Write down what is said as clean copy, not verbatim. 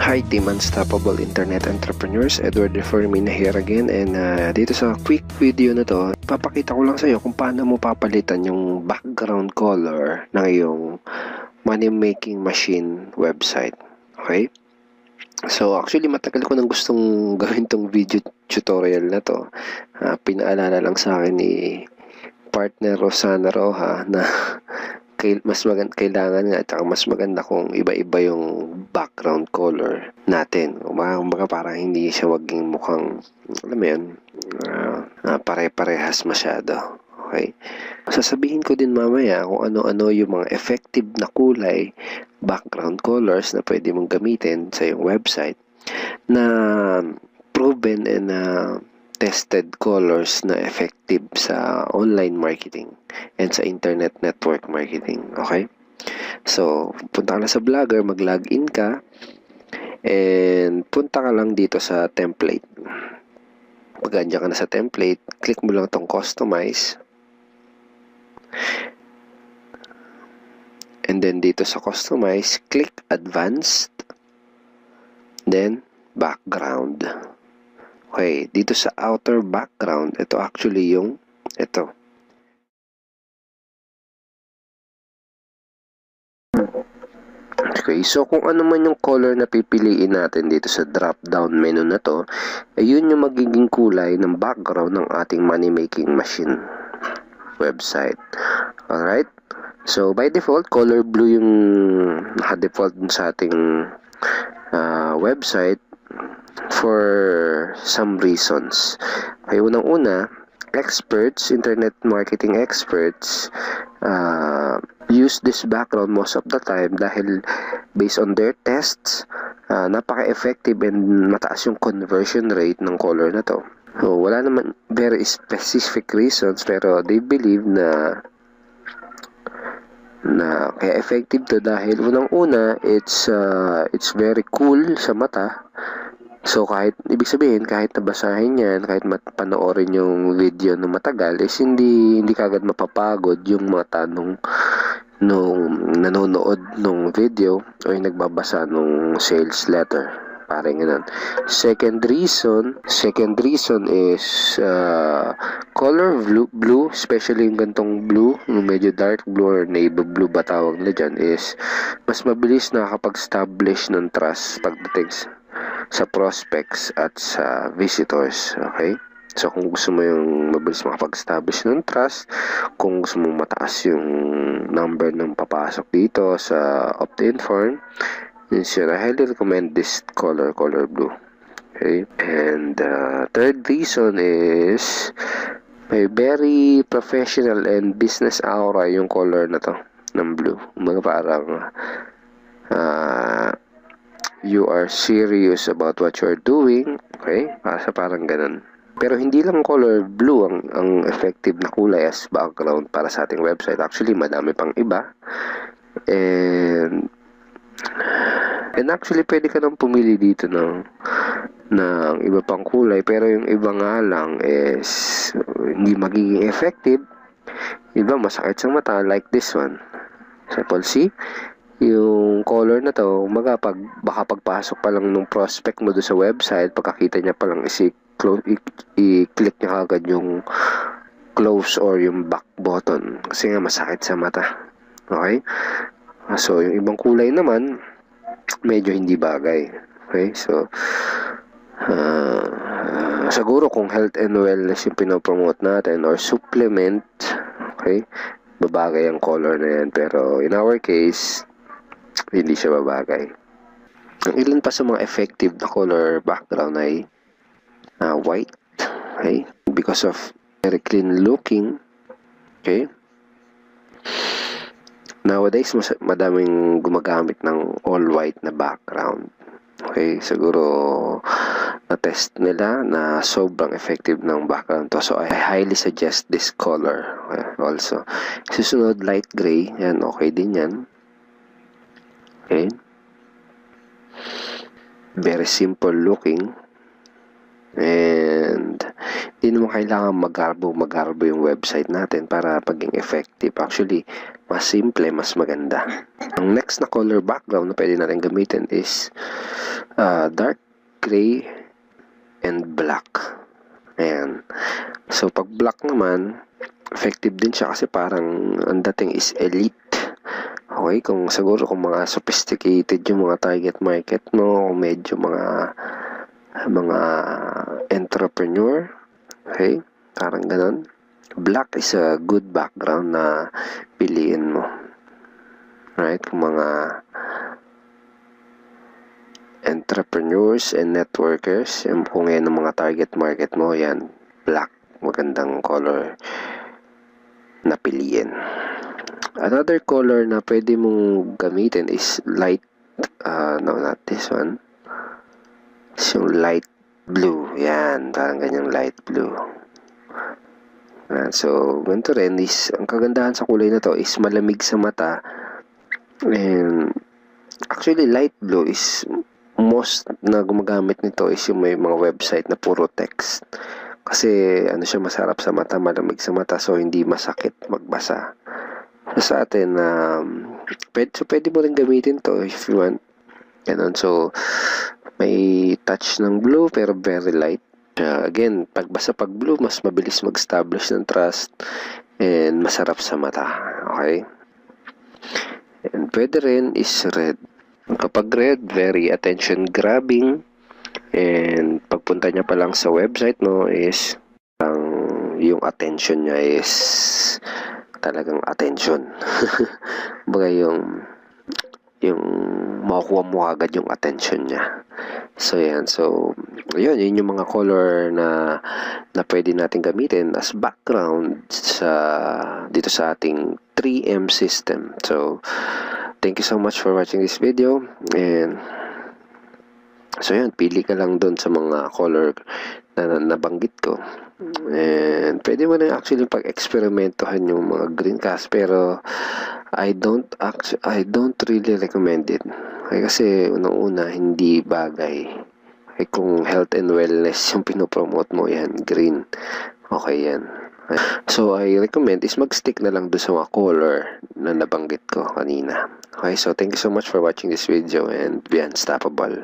Hi Team Unstoppable Internet Entrepreneurs, Edward Reformina here again, and dito sa quick video na to, papakita ko lang sa iyo kung paano mo papalitan yung background color ng iyong money making machine website. Okay? So actually matagal ko nang gustong gawin tong video tutorial na to. Pinaalala lang sa akin ni partner Rosana Roja na kailangan nga at mas maganda kung iba-iba yung background color natin. Kumbaga parang hindi siya waging mukhang, alam mo yun, pare-parehas masyado. Okay? Sasabihin ko din mamaya kung ano-ano yung mga effective na kulay, background colors na pwede mong gamitin sa iyong website na proven and tested colors na effective sa online marketing and sa internet network marketing. Okay? So, punta ka na sa Blogger, mag-login ka, and punta ka lang dito sa template. Pag andyan ka na sa template, click mo lang itong customize. And then dito sa customize, click advanced, then background. Okay, dito sa outer background, ito actually yung ito. Okay, so kung ano man yung color na pipiliin natin dito sa drop-down menu na to, ayun yung magiging kulay ng background ng ating money-making machine website. Alright? So, by default, color blue yung naka-default sa ating website for some reasons. Ay unang-una, experts, internet marketing experts, use this background most of the time dahil based on their tests, napaka-effective and mataas yung conversion rate ng color na to. So, wala naman very specific reasons pero they believe na kaya effective to dahil unang-una, it's very cool sa mata. So, ibig sabihin, kahit nabasahin yan, kahit panoorin yung video na matagal, is hindi kagad mapapagod yung mata nung nanonood nung video o yung nagbabasa nung sales letter. Parang ganun. Second reason is color blue, especially yung gantong blue, yung medyo dark blue or navy blue ba tawag nila dyan, is mas mabilis nakakapag-establish ng trust pagdating sa prospects at sa visitors. Okay? So, kung gusto mo yung mabilis makapag-establish ng trust, kung gusto mo mataas yung number ng papasok dito sa opt-in form, I highly recommend this color blue. Okay? And third reason is may very professional and business aura yung color na to ng blue. Mga parang you are serious about what you're doing. Okay? Parang ganun. Pero hindi lang color blue ang effective na kulay as background para sa ating website. Actually, madami pang iba. And actually, pwede ka nang pumili dito ng iba pang kulay. Pero yung iba nga lang is hindi magiging effective. Iba masakit sa mata like this one. Example, see? Yung color na to, baka pagpasok pa lang nung prospect mo doon sa website, pagkakita niya pa lang i-click niya agad yung close or yung back button kasi nga masakit sa mata. Okay? So, yung ibang kulay naman, medyo hindi bagay. Okay? So, siguro kung health and wellness yung pinopromote natin or supplement, okay, babagay ang color na yan. Pero in our case, hindi siya babagay. Ang ilan pa sa mga effective na color background ay white, okay? Because of very clean looking, okay? Nowadays, madaming gumagamit ng all white na background. Okay, siguro na-test nila na sobrang effective ng background to. So, I highly suggest this color also. Susunod, light gray. Yan, okay din yan. Okay. Very simple looking. And di naman kailangan magarbo yung website natin para maging effective. Actually, mas simple, mas maganda. Ang next na color background na pwede natin gamitin is dark gray and black. Ayan. So, pag black naman, effective din siya kasi parang ang dating is elite. Okay, kung mga sophisticated yung mga target market mo, medyo mga entrepreneur, okay, parang ganun. Black is a good background na piliin mo. Right, kung mga entrepreneurs and networkers, kung yan ang mga target market mo, yan, black, magandang color na piliin. Another color na pwede mong gamitin is light, no, not this one. It's yung light blue. Yan, parang ganyang light blue. So, ganito rin is, ang kagandahan sa kulay na to is malamig sa mata. And, actually, light blue is, most na gumagamit nito is yung may mga website na puro text. Kasi, siya, masarap sa mata, malamig sa mata, so hindi masakit magbasa. So, sa atin, pwede mo rin gamitin to if you want. Ganun. So, may touch ng blue pero very light. Again, pagbasa pag blue, mas mabilis mag-establish ng trust and masarap sa mata. Okay? And pwede rin is red. Kapag red, very attention-grabbing. And pagpunta niya pa lang sa website mo is yung attention niya is talagang attention. Baga yung makukuha mo agad yung attention niya. So, yan. So, yun yung mga color na pwede natin gamitin as background dito sa ating 3M system. So, thank you so much for watching this video. And, so, yan. Pili ka lang dun sa mga color na nabanggit ko. And pwede mo na actually pag-experimentohan yung mga green cast, pero I don't really recommend it. Kasi unang-una hindi bagay. Kung health and wellness yung pinopromote mo, yan, green. Okay yan. So I recommend is mag-stick na lang doon sa mga color na nabanggit ko kanina. Okay, so thank you so much for watching this video and be unstoppable.